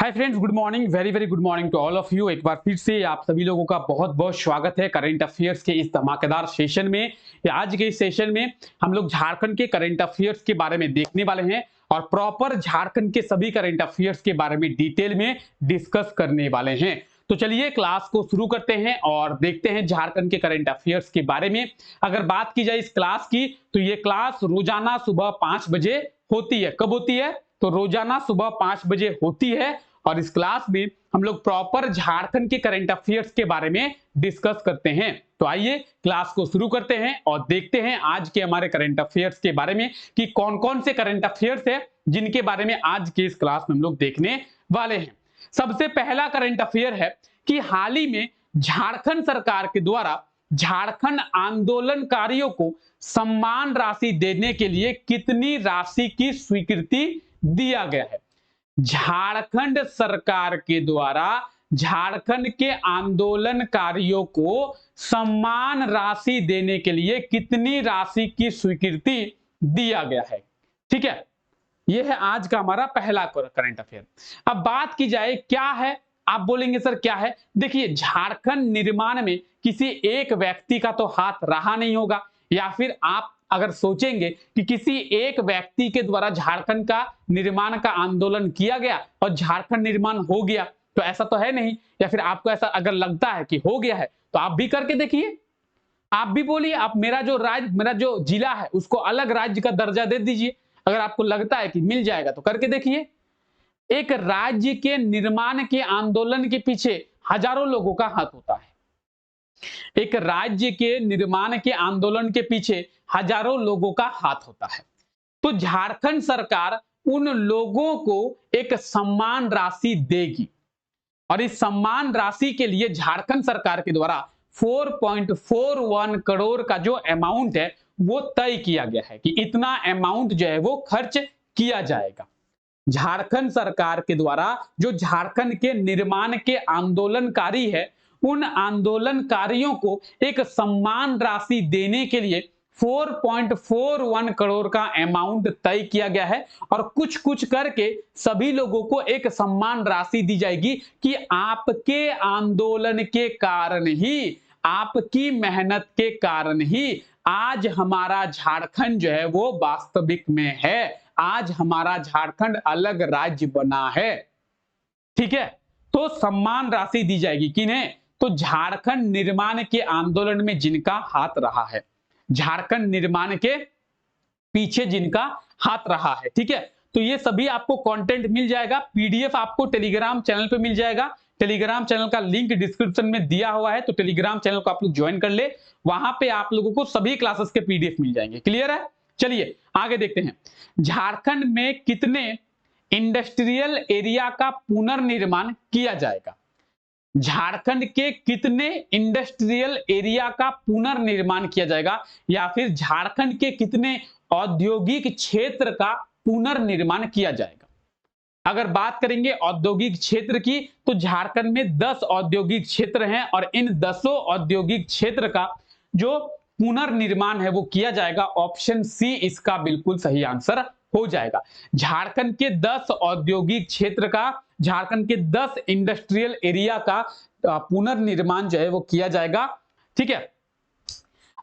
Hi friends, good morning, very very good morning to all of you. एक बार फिर से आप सभी लोगों का बहुत बहुत स्वागत है करंट अफेयर्स के इस धमाकेदार सेशन में। आज के इस सेशन में हम लोग झारखंड के करंट अफेयर्स के बारे में देखने वाले हैं और प्रॉपर झारखंड के सभी करंट अफेयर्स के बारे में डिटेल में डिस्कस करने वाले हैं। तो चलिए क्लास को शुरू करते हैं और देखते हैं झारखंड के करंट अफेयर्स के बारे में। अगर बात की जाए इस क्लास की, तो ये क्लास रोजाना सुबह 5 बजे होती है। कब होती है? तो रोजाना सुबह 5 बजे होती है और इस क्लास में हम लोग प्रॉपर झारखंड के करंट अफेयर्स के बारे में डिस्कस करते हैं। तो आइए क्लास को शुरू करते हैं और देखते हैं आज के हमारे करंट अफेयर्स के बारे में कि कौन कौन से करंट अफेयर्स है जिनके बारे में आज के इस क्लास में हम लोग देखने वाले हैं। सबसे पहला करंट अफेयर है कि हाल ही में झारखंड सरकार के द्वारा झारखंड आंदोलनकारियों को सम्मान राशि देने के लिए कितनी राशि की स्वीकृति दिया गया है। झारखंड सरकार के द्वारा झारखंड के आंदोलनकारियों को सम्मान राशि देने के लिए कितनी राशि की स्वीकृति दिया गया है। ठीक है, यह है आज का हमारा पहला करंट अफेयर। अब बात की जाए क्या है, आप बोलेंगे सर क्या है। देखिए, झारखंड निर्माण में किसी एक व्यक्ति का तो हाथ रहा नहीं होगा, या फिर आप अगर सोचेंगे कि किसी एक व्यक्ति के द्वारा झारखंड का निर्माण का आंदोलन किया गया और झारखंड निर्माण हो गया, तो ऐसा तो है नहीं। या फिर आपको ऐसा अगर लगता है कि हो गया है तो आप भी करके देखिए, आप भी बोलिए, आप मेरा जो जिला है उसको अलग राज्य का दर्जा दे दीजिए। अगर आपको लगता है कि मिल जाएगा तो करके देखिए। एक राज्य के निर्माण के आंदोलन के पीछे हजारों लोगों का हाथ होता है। एक राज्य के निर्माण के आंदोलन के पीछे हजारों लोगों का हाथ होता है। तो झारखंड सरकार उन लोगों को एक सम्मान राशि देगी और इस सम्मान राशि के लिए झारखंड सरकार के द्वारा 4.41 करोड़ का जो अमाउंट है वो तय किया गया है कि इतना अमाउंट जो है वो खर्च किया जाएगा। झारखंड सरकार के द्वारा जो झारखंड के निर्माण के आंदोलनकारी है, उन आंदोलनकारियों को एक सम्मान राशि देने के लिए 4.41 करोड़ का अमाउंट तय किया गया है और कुछ कुछ करके सभी लोगों को एक सम्मान राशि दी जाएगी कि आपके आंदोलन के कारण ही, आपकी मेहनत के कारण ही आज हमारा झारखंड जो है वो वास्तविक में है, आज हमारा झारखंड अलग राज्य बना है। ठीक है, तो सम्मान राशि दी जाएगी किन्हें? तो झारखंड निर्माण के आंदोलन में जिनका हाथ रहा है, झारखंड निर्माण के पीछे जिनका हाथ रहा है। ठीक है, तो ये सभी आपको कंटेंट मिल जाएगा, पीडीएफ आपको टेलीग्राम चैनल पे मिल जाएगा। टेलीग्राम चैनल का लिंक डिस्क्रिप्शन में दिया हुआ है, तो टेलीग्राम चैनल को आप लोग ज्वाइन कर ले, वहां पे आप लोगों को सभी क्लासेस के पीडीएफ मिल जाएंगे। क्लियर है? चलिए आगे देखते हैं। झारखंड में कितने इंडस्ट्रियल एरिया का पुनर्निर्माण किया जाएगा? झारखंड के कितने इंडस्ट्रियल एरिया का पुनर्निर्माण किया जाएगा, या फिर झारखंड के कितने औद्योगिक क्षेत्र का पुनर्निर्माण किया जाएगा? अगर बात करेंगे औद्योगिक क्षेत्र की, तो झारखंड में 10 औद्योगिक क्षेत्र हैं और इन 10 औद्योगिक क्षेत्र का जो पुनर्निर्माण है वो किया जाएगा। ऑप्शन सी इसका बिल्कुल सही आंसर हो जाएगा। झारखंड के 10 औद्योगिक क्षेत्र का, झारखंड के 10 इंडस्ट्रियल एरिया का पुनर्निर्माण जो है वो किया जाएगा। ठीक है,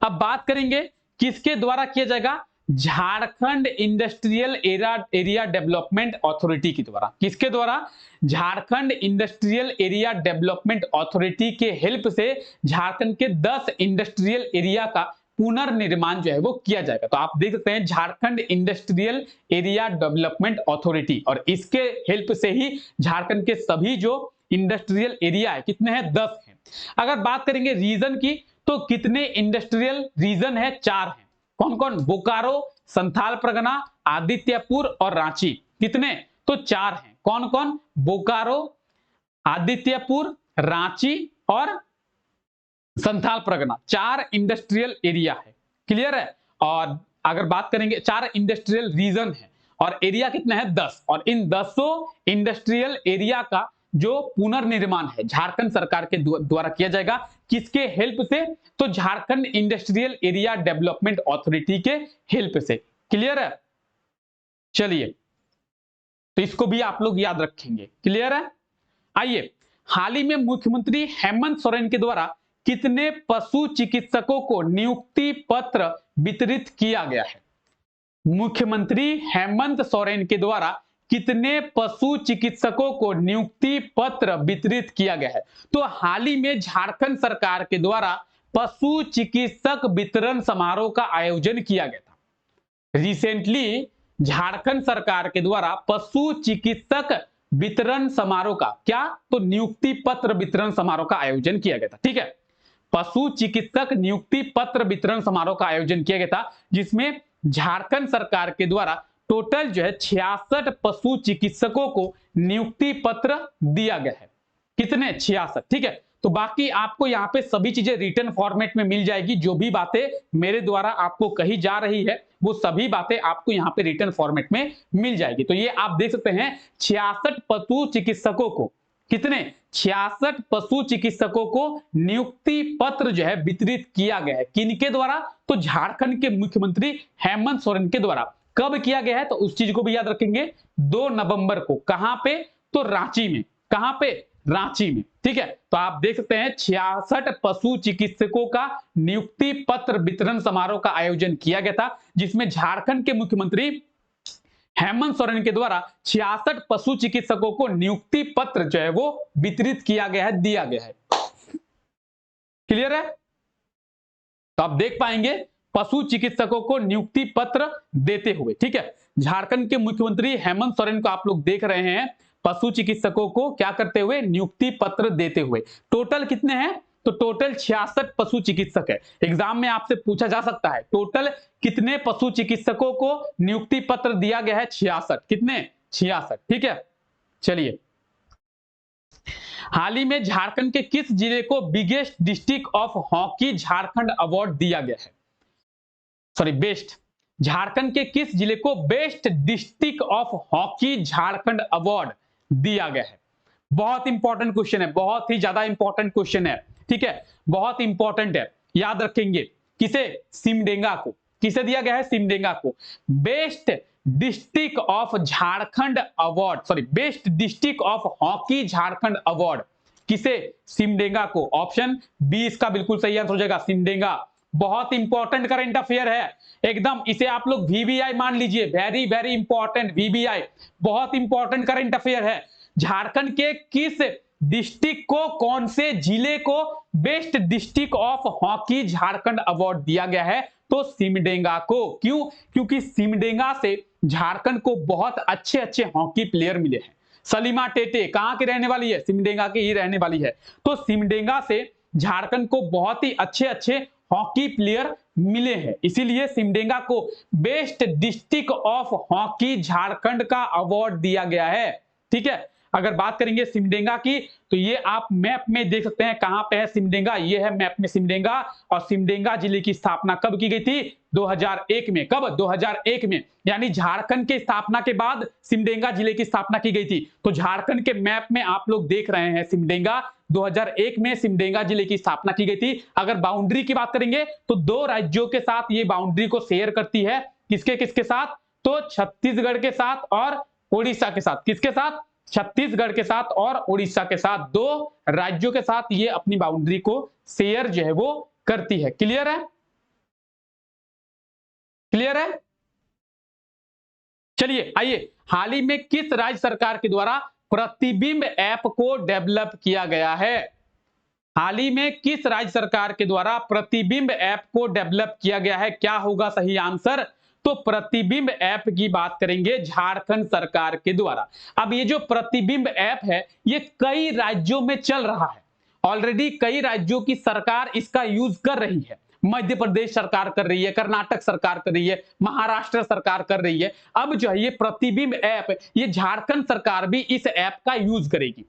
अब बात करेंगे किसके द्वारा किया जाएगा? Jharkhand industrial area development authority के द्वारा। किसके द्वारा? Jharkhand industrial area development authority के हेल्प से झारखंड के 10 इंडस्ट्रियल एरिया का पुनर्निर्माण जो है वो किया जाएगा। तो आप देख सकते हैं Jharkhand industrial area development authority, और इसके हेल्प से ही झारखंड के सभी जो इंडस्ट्रियल एरिया है कितने हैं? 10 हैं। अगर बात करेंगे रीजन की, तो कितने इंडस्ट्रियल रीजन है? 4 हैं। कौन कौन? बोकारो, संथाल परगना, आदित्यपुर और रांची। कितने? तो 4 हैं। कौन कौन? बोकारो, आदित्यपुर, रांची और संथाल परगना। 4 इंडस्ट्रियल एरिया है। क्लियर है? और अगर बात करेंगे 4 इंडस्ट्रियल रीजन है और एरिया कितने हैं? 10। और इन 10 इंडस्ट्रियल एरिया का जो पुनर्निर्माण है झारखंड सरकार के द्वारा किया जाएगा। किसके हेल्प से? तो Jharkhand industrial area development authority के हेल्प से। क्लियर है? चलिए तो इसको भी आप लोग याद रखेंगे। क्लियर है? आइए, हाल ही में मुख्यमंत्री हेमंत सोरेन के द्वारा कितने पशु चिकित्सकों को नियुक्ति पत्र वितरित किया गया है? मुख्यमंत्री हेमंत सोरेन के द्वारा कितने पशु चिकित्सकों को नियुक्ति पत्र वितरित किया गया है? तो हाल ही में झारखंड सरकार के द्वारा पशु चिकित्सक वितरण समारोह का आयोजन किया गया था। रिसेंटली झारखंड सरकार के द्वारा पशु चिकित्सक वितरण समारोह का क्या, तो नियुक्ति पत्र वितरण समारोह का आयोजन किया गया था। ठीक है, पशु चिकित्सक नियुक्ति पत्र वितरण समारोह का आयोजन किया गया था, जिसमें झारखंड सरकार के द्वारा टोटल जो है 66 पशु चिकित्सकों को नियुक्ति पत्र दिया गया है। कितने? 66। ठीक है, तो बाकी आपको यहाँ पे सभी चीजें रिटन फॉर्मेट में मिल जाएगी। जो भी बातें मेरे द्वारा आपको कही जा रही है वो सभी बातें आपको यहाँ पे रिटन फॉर्मेट में मिल जाएगी। तो ये आप देख सकते हैं 66 पशु चिकित्सकों को, कितने? 66 पशु चिकित्सकों को नियुक्ति पत्र जो है वितरित किया गया है। किनके द्वारा? तो झारखंड के मुख्यमंत्री हेमंत सोरेन के द्वारा। कब किया गया है? तो उस चीज को भी याद रखेंगे, 2 नवंबर को। कहां पे? तो रांची में। कहां पे? रांची में। ठीक है, तो आप देख सकते हैं 66 पशु चिकित्सकों का नियुक्ति पत्र वितरण समारोह का आयोजन किया गया था, जिसमें झारखंड के मुख्यमंत्री हेमंत सोरेन के द्वारा 66 पशु चिकित्सकों को नियुक्ति पत्र जो है वो वितरित किया गया है, दिया गया है। क्लियर है? तो आप देख पाएंगे पशु चिकित्सकों को नियुक्ति पत्र देते हुए। ठीक है, झारखंड के मुख्यमंत्री हेमंत सोरेन को आप लोग देख रहे हैं पशु चिकित्सकों को क्या करते हुए? नियुक्ति पत्र देते हुए। टोटल कितने हैं? तो टोटल 66 पशु चिकित्सक है। एग्जाम में आपसे पूछा जा सकता है टोटल कितने पशु चिकित्सकों को नियुक्ति पत्र दिया गया है? 66। कितने? 66। ठीक है, चलिए, हाल ही में झारखंड के किस जिले को biggest district of hockey Jharkhand award दिया गया है? Sorry, best. झारखंड के किस जिले को best district of hockey Jharkhand award दिया गया है? बहुत इंपॉर्टेंट क्वेश्चन है, बहुत ही ज्यादा इंपॉर्टेंट क्वेश्चन है। ठीक है, बहुत इंपॉर्टेंट है, याद रखेंगे। किसे? सिमडेगा को। किसे दिया गया है? सिमडेगा को best district of Jharkhand award, sorry, best district of hockey Jharkhand award किसे? सिमडेगा को। ऑप्शन बी इसका बिल्कुल सही आंसर हो जाएगा, सिमडेगा। बहुत इंपॉर्टेंट करंट अफेयर है एकदम, इसे आप लोग वीवीआई मान लीजिए, वेरी वेरी इंपॉर्टेंट वीवीआई, बहुत इंपॉर्टेंट करंट अफेयर है। झारखंड के किस डिस्ट्रिक्ट को, कौन से जिले को best district of hockey Jharkhand award दिया गया है? तो सिमडेगा को। क्यों? क्योंकि सिमडेगा से झारखंड को बहुत अच्छे अच्छे हॉकी प्लेयर मिले हैं। सलीमा टेटे कहां की रहने वाली है? सिमडेगा की ही रहने वाली है। तो सिमडेगा से झारखंड को बहुत ही अच्छे अच्छे हॉकी प्लेयर मिले हैं, इसीलिए सिमडेगा को best district of hockey Jharkhand का अवार्ड दिया गया है। ठीक है, अगर बात करेंगे सिमडेगा की तो ये आप मैप में देख सकते हैं कहां पे है सिमडेगा। ये है मैप में सिमडेगा, और सिमडेगा जिले की स्थापना कब की गई थी? 2001 में। कब? 2001 में, यानी झारखंड के स्थापना के बाद सिमडेगा जिले की स्थापना की गई थी। तो झारखंड के मैप में आप लोग देख रहे हैं सिमडेगा, 2001 में सिमडेगा जिले की स्थापना की गई थी। अगर बाउंड्री की बात करेंगे तो 2 राज्यों के साथ ये बाउंड्री को शेयर करती है। किसके किसके साथ? तो छत्तीसगढ़ के साथ और उड़ीसा के साथ। किसके साथ? छत्तीसगढ़ के साथ और उड़ीसा के साथ, 2 राज्यों के साथ ये अपनी बाउंड्री को शेयर जो है वो करती है। क्लियर है? क्लियर है? चलिए आइए, हाल ही में किस राज्य सरकार के द्वारा प्रतिबिंब ऐप को डेवलप किया गया है? हाल ही में किस राज्य सरकार के द्वारा प्रतिबिंब ऐप को डेवलप किया गया है? क्या होगा सही आंसर? तो प्रतिबिंब ऐप की बात करेंगे झारखंड सरकार के द्वारा। अब ये जो प्रतिबिंब ऐप है ये कई राज्यों में चल रहा है, ऑलरेडी कई राज्यों की सरकार इसका यूज कर रही है। मध्य प्रदेश सरकार कर रही है, कर्नाटक सरकार कर रही है, महाराष्ट्र सरकार कर रही है। अब जो है ये प्रतिबिंब ऐप, ये झारखंड सरकार भी इस ऐप का यूज करेगी।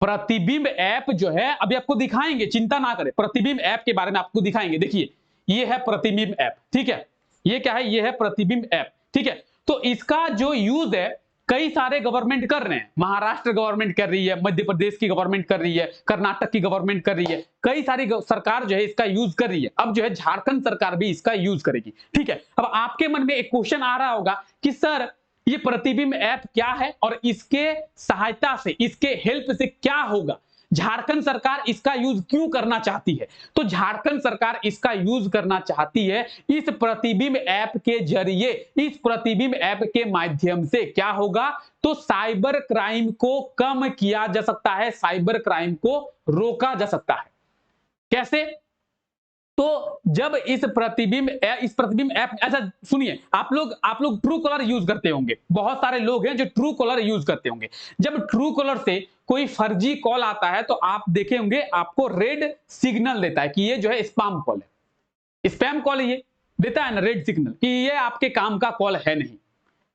प्रतिबिंब ऐप जो है अभी आपको दिखाएंगे, चिंता ना करें, प्रतिबिंब ऐप के बारे में आपको दिखाएंगे। देखिए ये है प्रतिबिंब ऐप, ठीक है, ये क्या है? ये है प्रतिबिंब ऐप, ठीक है। तो इसका जो यूज है कई सारे गवर्नमेंट कर रहे हैं, महाराष्ट्र गवर्नमेंट कर रही है, मध्य प्रदेश की गवर्नमेंट कर रही है, कर्नाटक की गवर्नमेंट कर रही है, कई सारी सरकार जो है इसका यूज कर रही है। अब जो है झारखंड सरकार भी इसका यूज करेगी, ठीक है। अब आपके मन में एक क्वेश्चन आ रहा होगा कि सर ये प्रतिबिंब ऐप क्या है और इसके सहायता से, इसके हेल्प से क्या होगा, झारखंड सरकार इसका यूज क्यों करना चाहती है। तो झारखंड सरकार इसका यूज करना चाहती है इस प्रतिबिंब ऐप के जरिए, इस प्रतिबिंब ऐप के माध्यम से क्या होगा, तो साइबर क्राइम को कम किया जा सकता है, साइबर क्राइम को रोका जा सकता है। कैसे? तो जब इस प्रतिबिंब ऐप, ऐसा सुनिए, आप लोग ट्रू कॉलर यूज करते होंगे, बहुत सारे लोग हैं जो ट्रू कॉलर यूज करते होंगे। जब ट्रू कॉलर से कोई फर्जी कॉल आता है तो आप देखे होंगे आपको रेड सिग्नल देता है कि ये जो है स्पैम कॉल है, स्पैम कॉल है, ये देता है ना रेड सिग्नल कि ये आपके काम का कॉल है नहीं।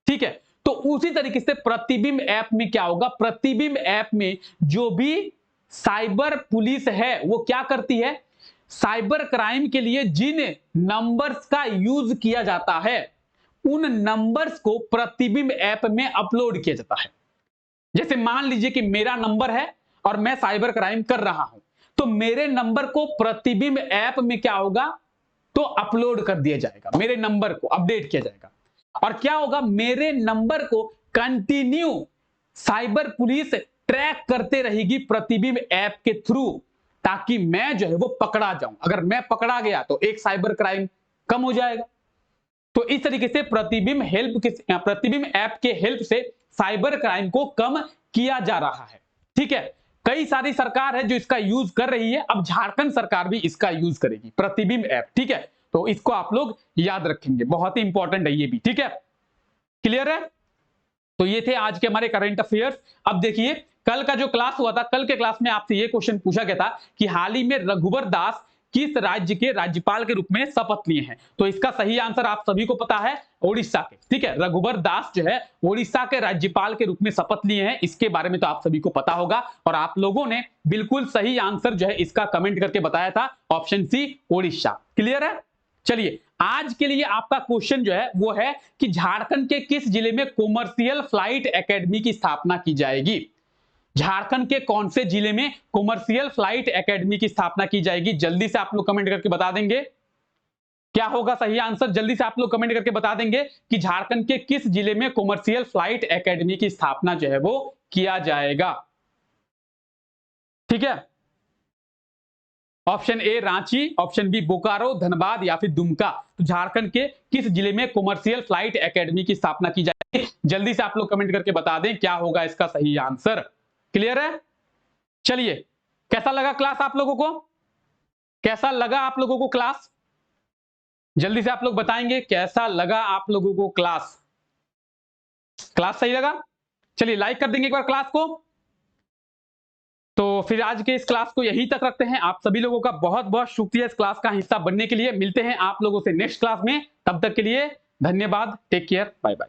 ठीक है, तो उसी तरीके से प्रतिबिंब ऐप में क्या होगा, प्रतिबिंब ऐप में जो भी साइबर पुलिस है वो क्या करती है, साइबर क्राइम के लिए जिन नंबर्स का यूज किया जाता है उन नंबर्स को प्रतिबिंब ऐप में अपलोड किया जाता है। जैसे मान लीजिए कि मेरा नंबर है और मैं साइबर क्राइम कर रहा हूं, तो मेरे नंबर को प्रतिबिंब ऐप में क्या होगा, तो अपलोड कर दिया जाएगा, मेरे नंबर को अपडेट किया जाएगा। और क्या होगा, मेरे नंबर को कंटिन्यू साइबर पुलिस ट्रैक करते रहेगी प्रतिबिंब ऐप के थ्रू, ताकि मैं जो है वो पकड़ा जाऊं। अगर मैं पकड़ा गया तो एक साइबर क्राइम कम हो जाएगा। तो इस तरीके से प्रतिबिंब ऐप के हेल्प से साइबर क्राइम को कम किया जा रहा है। ठीक है, कई सारी सरकार है जो इसका यूज कर रही है, अब झारखंड सरकार भी इसका यूज करेगी, प्रतिबिंब ऐप। ठीक है, तो इसको आप लोग याद रखेंगे, बहुत ही इंपॉर्टेंट है ये भी। ठीक है, क्लियर है? तो ये थे आज के हमारे करंट अफेयर्स। अब देखिए, कल का जो क्लास हुआ था, कल के क्लास में आपसे ये क्वेश्चन पूछा गया था कि हाल ही में रघुवर दास किस राज्य के राज्यपाल के रूप में शपथ लिए हैं। तो इसका सही आंसर आप सभी को पता है, ओडिशा के। ठीक है, रघुवर दास जो है ओडिशा के राज्यपाल के रूप में शपथ लिए हैं, इसके बारे में तो आप सभी को पता होगा। और आप लोगों ने बिल्कुल सही आंसर जो है इसका कमेंट करके बताया था, ऑप्शन सी ओडिशा। क्लियर है? चलिए, आज के लिए आपका क्वेश्चन जो है वो है कि झारखंड के किस जिले में कॉमर्शियल फ्लाइट एकेडमी की स्थापना की जाएगी। झारखंड के कौन से जिले में कॉमर्शियल फ्लाइट एकेडमी की स्थापना की जाएगी? जल्दी से आप लोग कमेंट करके बता देंगे क्या होगा सही आंसर। जल्दी से आप लोग कमेंट करके बता देंगे कि झारखंड के किस जिले में कॉमर्शियल फ्लाइट एकेडमी की स्थापना जो है वो किया जाएगा। ठीक है, option A Ranchi, option B Bokaro, Dhanbad या फिर दुमका। तो झारखंड के किस जिले में कॉमर्शियल फ्लाइट एकेडमी की स्थापना की जाएगी? जल्दी से आप लोग कमेंट करके बता दें क्या होगा इसका सही आंसर। क्लियर है? चलिए, कैसा लगा क्लास आप लोगों को? कैसा लगा आप लोगों को क्लास? जल्दी से आप लोग बताएंगे कैसा लगा आप लोगों को क्लास। क्लास सही लगा? चलिए लाइक कर देंगे एक बार क्लास को। तो फिर आज के इस क्लास को यहीं तक रखते हैं। आप सभी लोगों का बहुत बहुत शुक्रिया इस क्लास का हिस्सा बनने के लिए। मिलते हैं आप लोगों से नेक्स्ट क्लास में, तब तक के लिए धन्यवाद, टेक केयर, बाय बाय।